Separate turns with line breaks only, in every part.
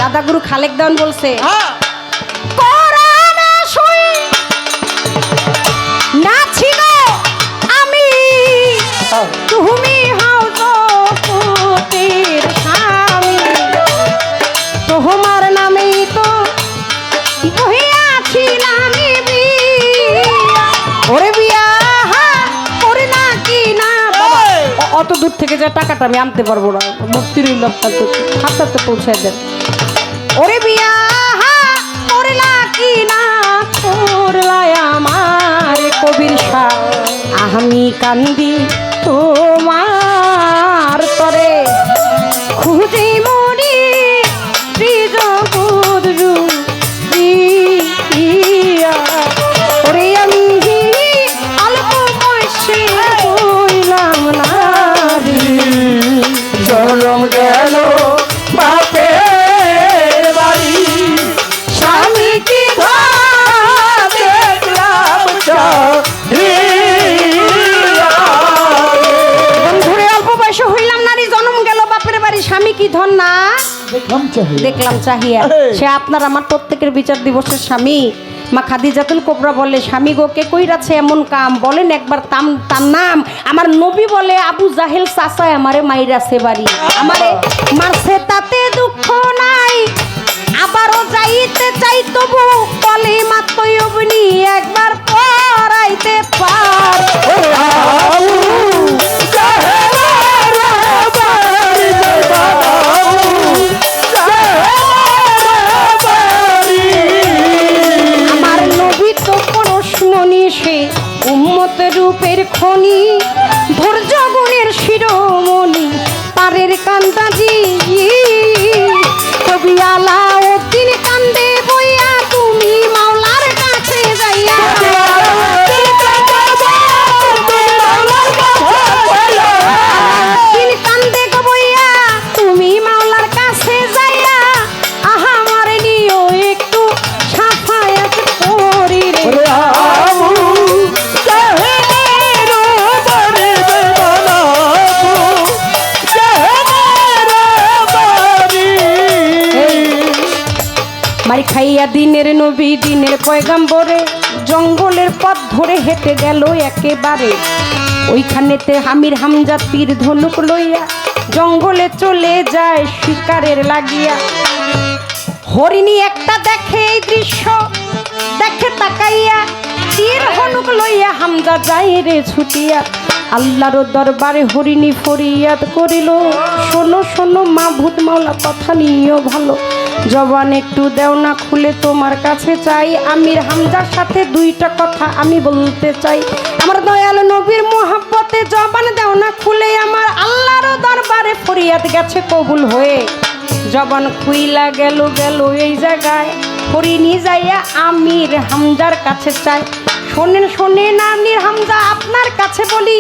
দাদা গুরু খালেক দেওয়ান বলছে না ছিল আমি তুমি হও জগতের স্বামী তোমার নামেই তো হইয়াছিলাম ওরে বিয়া করে না কি না বাবা অত দূর থেকে যে টাকাটা আমি আনতে পারবো না মুক্তির হাতটাতে পৌঁছায় দেন ওরে বিয়া করলা কি না করলাই আমার কবির শাহ আমি কান্দি তোমার তরে খুঁজে মরি ত্রিজগৎরু ওরে আমি অল্প বয়সে হইলাম না
জনম গেল বাপের বাড়ি স্বামী কি দেখলাম
বন্ধুরে অল্প বয়সে হইলাম নারী জন্ম গেল বাপের বাড়ি স্বামী কি ধন না দেখলাম চাহিয়া সে আপনার আমার প্রত্যেকের বিচার দিবসের স্বামী মা খাদিজাতুল কোবরা বলে স্বামী গো কে কইরাছে এমন কাম বলেন একবার তার নাম আমার নবী বলে আবু জাহেল চাচায় আমারে মাইরাছে বাড়ি আমারে মারছে তাতে দুঃখ নাই আবারও যাইতে চাই তবু বলে মাত্রই অবনি একবার পড়াইতে পার উম্মতের রূপের খনি ধৈর্য গুণের শিরোমণি পারের কান্দাজি কবি আলাউদ্দিন কান্দে বইয়া তুমি মাওলার কাছে যাইয়া কান্দে গো বইয়া তুমি মাওলার কাছে যাইয়া আহা মারে নিও একটু সাফায়াত করি রে মারি খাইয়া দিনের নবী দিনের পয়গাম্বরে জঙ্গলের পথ ধরে হেঁটে গেল একেবারে ওইখানেতে হামির হামজা তীর ধনুক লইয়া জঙ্গলে চলে যায় শিকারের লাগিয়া হরিণী একটা দেখে এই দৃশ্য দেখে তাকাইয়া তীর ধনুক লইয়া হামজা যায় রে ছুটিয়া আল্লাহর দরবারে হরিণী ফরিয়াদ করিল শোনো শোনো মাহবুব মাওলা কথা নিও ভালো জবান একটু দেও না খুলে তোমার কাছে চাই আমির হামজার সাথে দুইটা কথা আমি বলতে চাই আমার দয়াল নবীর মোহাব্বতে জবান দেও না খুলে আমার আল্লাহর দরবারে ফরিয়াদ গেছে কবুল হয়ে জবান খুইলা গেল এই জায়গায় হরিণী যাইয়া আমির হামজার কাছে চাই শোনেন শোনেন আমির হামজা আপনার কাছে বলি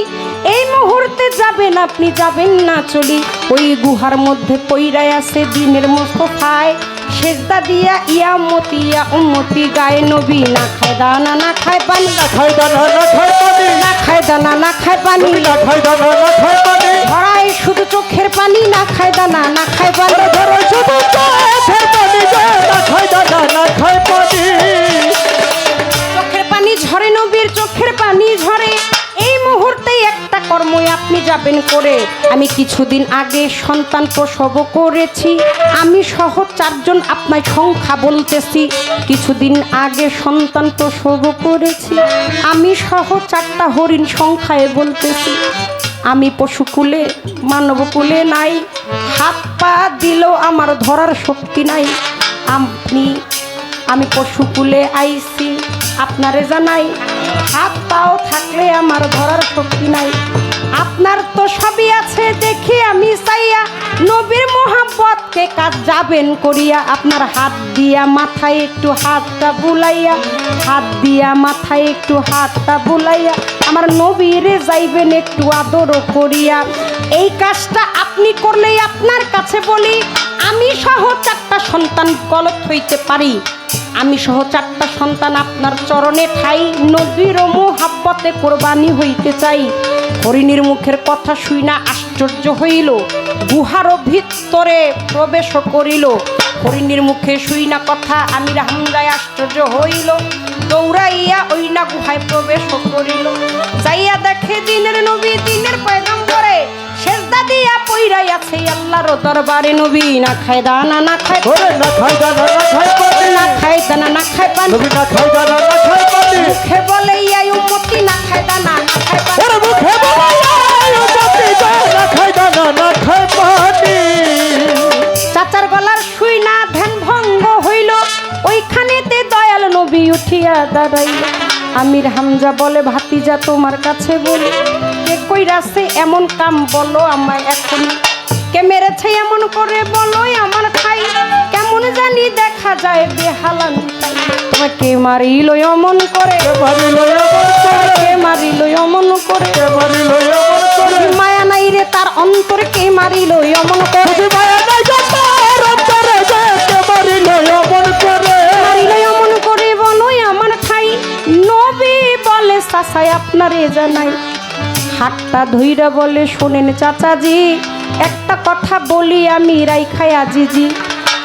এই মুহূর্তে যাবেন আপনি যাবেন না চলি ওই গুহার মধ্যে পইরায় আছে দিনের মোস্তফায় সেজদা দিয়া ইয়ামতি ইয়া উম্মতি গায়ে নবী না খায় দানা না খায় পানি
না খায় দানা না খায় পানি
না খায় দানা না খায় পানি
না খায় দানা না খায় পানি
ধরায় শুধু চোখের পানি না খায় দানা না খায় পানি
ধরায় শুধু চোখের পানি না খায় দানা না খায় পানি
চোখের পানি ঝরে নবীর চোখের পানি ঝরে এই মুহূর্তে একটা কর্মই আপনি যাবেন করে আমি কিছুদিন আগে সন্তান প্রসব করেছি আমি সহ 4 জন আপনার সংখ্যা বলতেছি কিছুদিন আগে সন্তান প্রসব করেছি আমি সহ 4টা হরিণ সংখ্যায় বলতেছি আমি পশুকুলে মানবকুলে নাই হাত পা দিলেও আমার ধরার শক্তি নাই আমি পশুকুলে আইছি আপনারে জানাই হাত পাও থাকলে আমার ধরার শক্তি নাই আপনার তো সবই আছে দেখি আমি চাইয়া নবীর মোহাব্বতকে কাজ যাবেন করিয়া আপনার হাত দিয়া মাথায় একটু হাতটা বুলাইয়া হাত দিয়া মাথায় একটু হাতটা বুলাইয়া আমার নবীরে যাইবেন একটু আদর করিয়া এই কাজটা আপনি করলেই আপনার কাছে বলি আমি সহ 4টা সন্তান গলত হইতে পারি আমি সহ 4টা সন্তান আপনার চরণে ঠাই নবীর মোহাব্বতে কোরবানি হইতে চাই হরিণীর মুখের কথা শুই না আশ্চর্য হইল গুহার ভিতরে প্রবেশ করিল হরিণীর মুখে শুই না কথা আমির হামজায় আশ্চর্য হইল, দৌড়াইয়া ওই না গুহায় প্রবেশ করিল। যাইয়া দেখে দিনের নবী দিনের পয়গম্বরে সেজদা দিয়া পইরাই আছে আল্লাহর দরবারে। নবী না খায় দানা না খায়
ওরে না খায় দানা না খায় পানি,
না খায় দানা না খায় পানি,
নবী না খায় দানা না খায় পানি,
মুখে বলে ইয়া উম্মতি না খায় দানা না খায় পানি।
ওরে মুখে বলে ইয়া উম্মতি না খায় দানা না খায় পানি।
চাচার গলার শুই না ধ্যান ভঙ্গ হইল, ওইখানেতে দয়াল নবী উঠিয়া দাঁড়াইল। আমির হামজা বলে ভাতিজা তোমার কাছে বলি, কে কইরাছে এমন কাম বলো আমায় এখন, কে মেরেছে এমন করে বলো আমার খাই, কেমন জানি দেখা যায় বেহালান তোমাকে মারিল অমন করে,
মারিল এমন করে,
কে মারিল অমন করে,
মারিল এমন করে,
মায়া নাই রে তার অন্তরে, কে মারিল অমন করে,
মায়া নাই যে তার অন্তরে, কে মারিল এমন করে,
মারিল অমন করে বলো আমার খাই। নবী বলে চাচাই আপনারে জানাই, হাতটা ধইরা বলে শোনেন চাচাজি, একটা কথা বলি আমি রাইখাই আজিজি,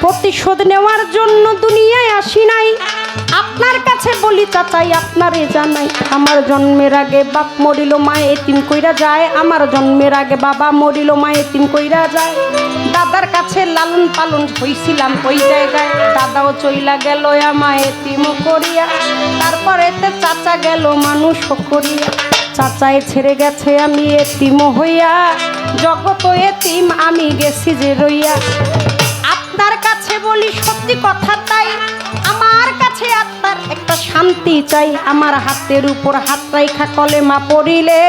প্রতিশোধ নেওয়ার জন্য দুনিয়ায় আসি নাই, আপনার কাছে বলি চাচাই আপনারে জানাই। আমার জন্মের আগে বাপ মরিল মা এতিম কইরা যায়, আমার জন্মের আগে বাবা মরিল মা এতিম কইরা যায়, দাদার কাছে লালন পালন হইছিলাম ওই জায়গায়, দাদাও চইলা গেল আমায় এতিম করিয়া, তারপরে চাচা গেল মানুষ করিয়া, চাচায় ছেড়ে গেছে আমি এতিম হইয়া, জগত এতিম আমি গেছি যে রইয়া। আপনার কাছে বলি সত্যি কথা তাই, আমার কাছে আপনার একটা শান্তি চাই, আমার হাতের উপর হাত রাইখা কলেমা পড়িলে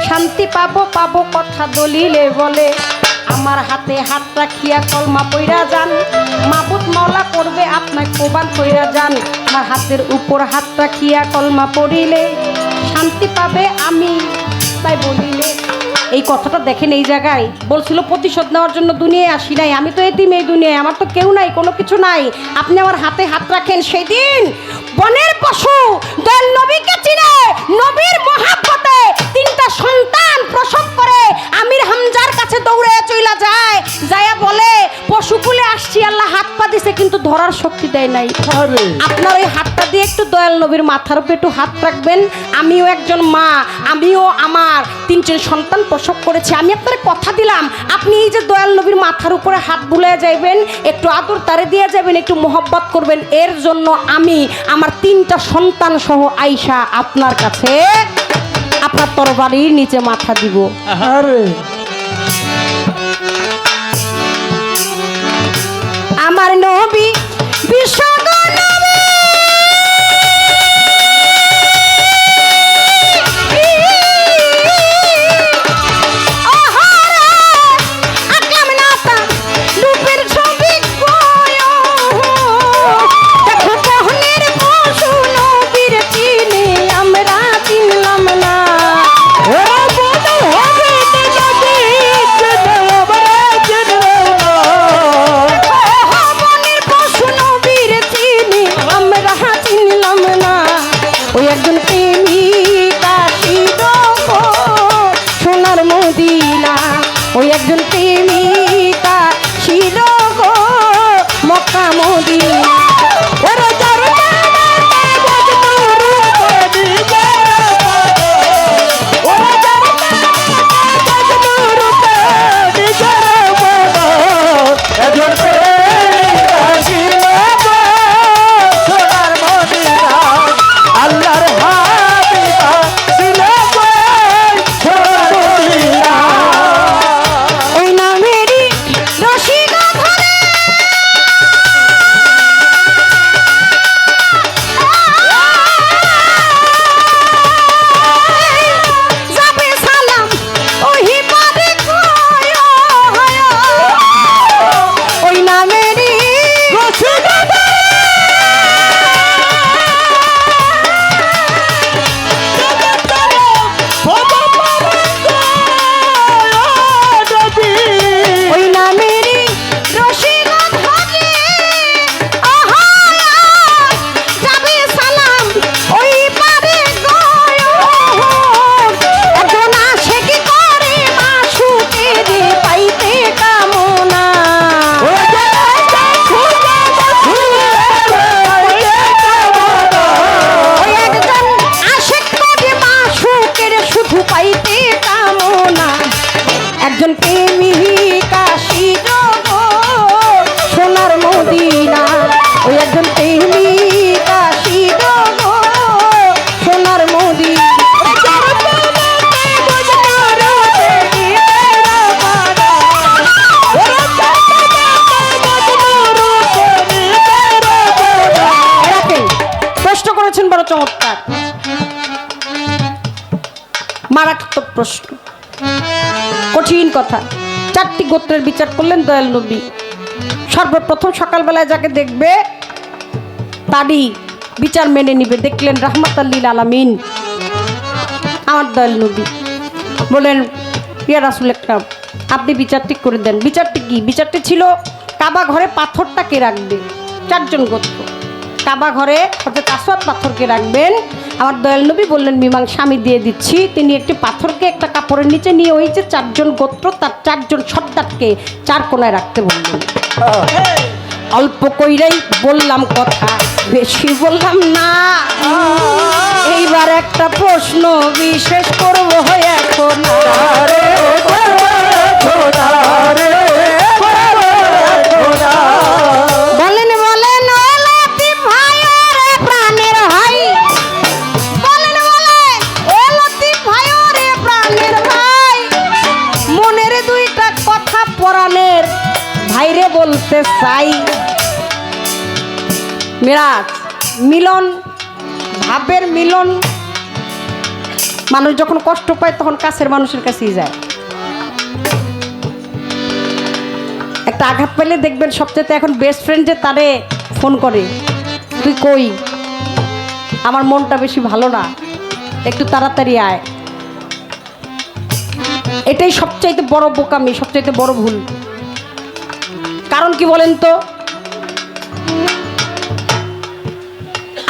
শান্তি পাবো পাবো কথা দলিলে বলে, আমার হাতে হাত রাখিয়া কলমা পইরা যান, মাবুদ মাওলা করবে আপনার কোবান কইরা যান, আমার হাতের উপর হাত রাখিয়া কলমা পড়িলে শান্তি পাবে আমি তাই বলিলে। এই কথাটা দেখেন এই জায়গায় বলছিল প্রতিশোধ নেওয়ার জন্য দুনিয়ায় আসি নাই, আমি তো এতিম এই দুনিয়ায়, আমার তো কেউ নাই কোনো কিছু নাই, আপনি আমার হাতে হাত রাখেন। সেদিন বনের পশু দয়াল নবীকে চিনে নবীর মহাব্বতে তিনটা সন্তান প্রসব করে আমির হামজার কাছে দৌড়ে চইলা যায়, যায়া বলে পশুকুলে আসছি আল্লাহ হাত পা দিছে কিন্তু ধরার শক্তি দেয় নাই,
আরে
আপনার ওই হাতটা দিয়ে একটু দয়াল নবীর মাথার উপরে একটু হাত রাখবেন, আমিও একজন মা, আমিও আমার তিনজন সন্তান প্রসব করেছি, আমি আপনার কথা দিলাম আপনি এই যে দয়াল নবীর মাথার উপরে হাত বুলাইয়া যাইবেন, একটু আদর তারে দিয়ে যাবেন, একটু মোহব্বত করবেন, এর জন্য আমি আমার তিনটা সন্তান সহ আইসা আপনার কাছে আপনার তরবারির নিচে মাথা দিব।
আরে
আমার নবী বিশ্ব চমৎকার, মারাত্মক প্রশ্ন, কঠিন কথা। 4টি গোত্রের বিচার করলেন দয়াল নবী। সর্বপ্রথম সকালবেলায় যাকে দেখবে তারই বিচার মেনে নিবে। দেখলেন রাহমাতাল লিল আলামিন আমার দয়াল নবী। বলেন ইয়া রাসূল আকরাম, আপনি বিচারটি করে দেন। বিচারটি কি? বিচারটি ছিল কাবা ঘরে পাথরটা কে রাখবে? 4 জন গোত্র কাবা ঘরে হযরত আসওয়াদ পাথরকে রাখবেন। আমার দয়াল নবী বললেন মীমাংসা আমি দিয়ে দিচ্ছি। তিনি একটি পাথরকে একটা কাপড়ের নিচে নিয়ে ওই যে 4 জন গোত্র তার 4 জন সর্দারকে 4 কোণায় রাখতে বললেন। অল্প কইরাই বললাম কথা, বেশি বললাম না। এইবার একটা প্রশ্ন বিশেষ করব এখন। বলেন বলেন ও লতিফ ভাই, ওরে প্রাণের ভাই। বলেন বলেন ও লতিফ ভাই, ওরে প্রাণের ভাই। মনের 2টা কথা পরাণের ভাইরে বলতে চাই। মিরাজ, মিলন, ভাবের মিলন। মানুষ যখন কষ্ট পায় তখন কাছের মানুষের কাছেই যায়। একটা আঘাত পেলে দেখবেন সবচেয়ে এখন বেস্ট ফ্রেন্ড যে তারে ফোন করে, তুই কই, আমার মনটা বেশি ভালো না, একটু তাড়াতাড়ি আয়। এটাই সবচাইতে বড় বোকামি, সবচাইতে বড় ভুল। কারণ কি বলেন তো?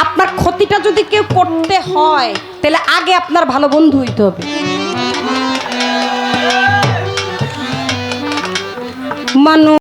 আপনার ক্ষতিটা যদি কেউ করতে হয় তাহলে আগে আপনার ভালো বন্ধু হইতে হবে। মানুষ